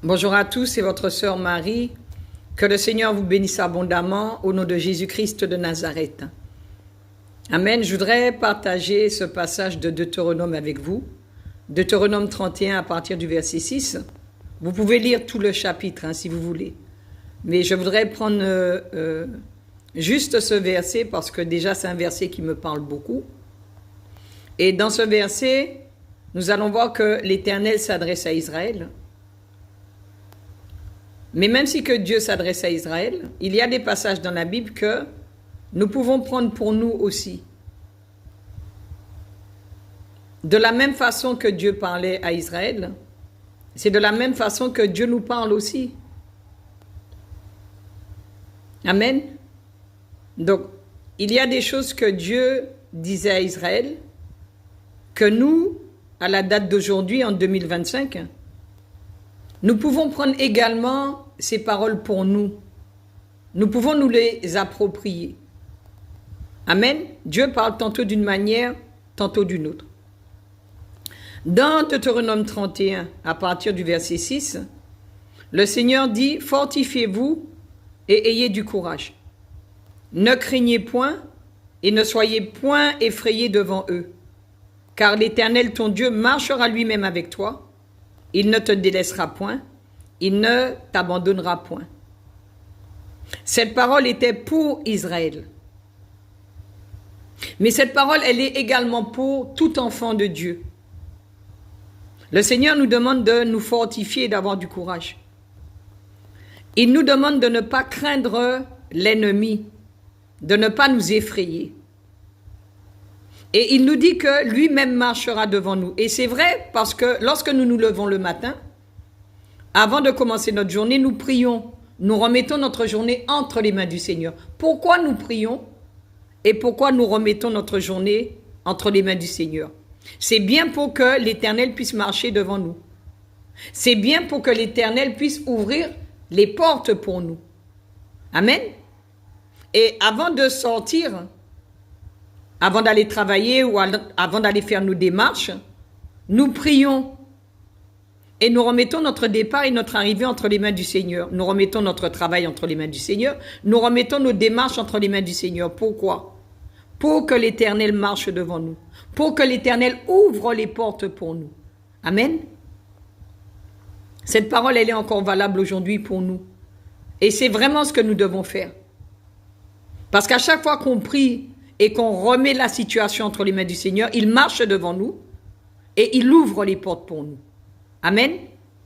Bonjour à tous, c'est votre sœur Marie. Que le Seigneur vous bénisse abondamment au nom de Jésus-Christ de Nazareth. Amen. Je voudrais partager ce passage de Deutéronome avec vous. Deutéronome 31 à partir du verset 6. Vous pouvez lire tout le chapitre si vous voulez. Mais je voudrais prendre juste ce verset parce que déjà c'est un verset qui me parle beaucoup. Et dans ce verset, nous allons voir que l'Éternel s'adresse à Israël. Mais même si que Dieu s'adresse à Israël, il y a des passages dans la Bible que nous pouvons prendre pour nous aussi. De la même façon que Dieu parlait à Israël, c'est de la même façon que Dieu nous parle aussi. Amen. Donc, il y a des choses que Dieu disait à Israël, que nous, à la date d'aujourd'hui, en 2025, nous pouvons prendre également ces paroles pour nous. Nous pouvons nous les approprier. Amen. Dieu parle tantôt d'une manière, tantôt d'une autre. Dans Deutéronome 31, à partir du verset 6, le Seigneur dit « Fortifiez-vous et ayez du courage. Ne craignez point et ne soyez point effrayés devant eux, car l'Éternel ton Dieu marchera lui-même avec toi. Il ne te délaissera point, il ne t'abandonnera point. » Cette parole était pour Israël. Mais cette parole, elle est également pour tout enfant de Dieu. Le Seigneur nous demande de nous fortifier et d'avoir du courage. Il nous demande de ne pas craindre l'ennemi, de ne pas nous effrayer. Et il nous dit que lui-même marchera devant nous. Et c'est vrai parce que lorsque nous nous levons le matin, avant de commencer notre journée, nous prions. Nous remettons notre journée entre les mains du Seigneur. Pourquoi nous prions et pourquoi nous remettons notre journée entre les mains du Seigneur? C'est bien pour que l'Éternel puisse marcher devant nous. C'est bien pour que l'Éternel puisse ouvrir les portes pour nous. Amen. Et avant de sortir, avant d'aller travailler ou avant d'aller faire nos démarches, nous prions et nous remettons notre départ et notre arrivée entre les mains du Seigneur. Nous remettons notre travail entre les mains du Seigneur. Nous remettons nos démarches entre les mains du Seigneur. Pourquoi? Pour que l'Éternel marche devant nous. Pour que l'Éternel ouvre les portes pour nous. Amen. Cette parole, elle est encore valable aujourd'hui pour nous. Et c'est vraiment ce que nous devons faire. Parce qu'à chaque fois qu'on prie et qu'on remet la situation entre les mains du Seigneur, il marche devant nous et il ouvre les portes pour nous. Amen.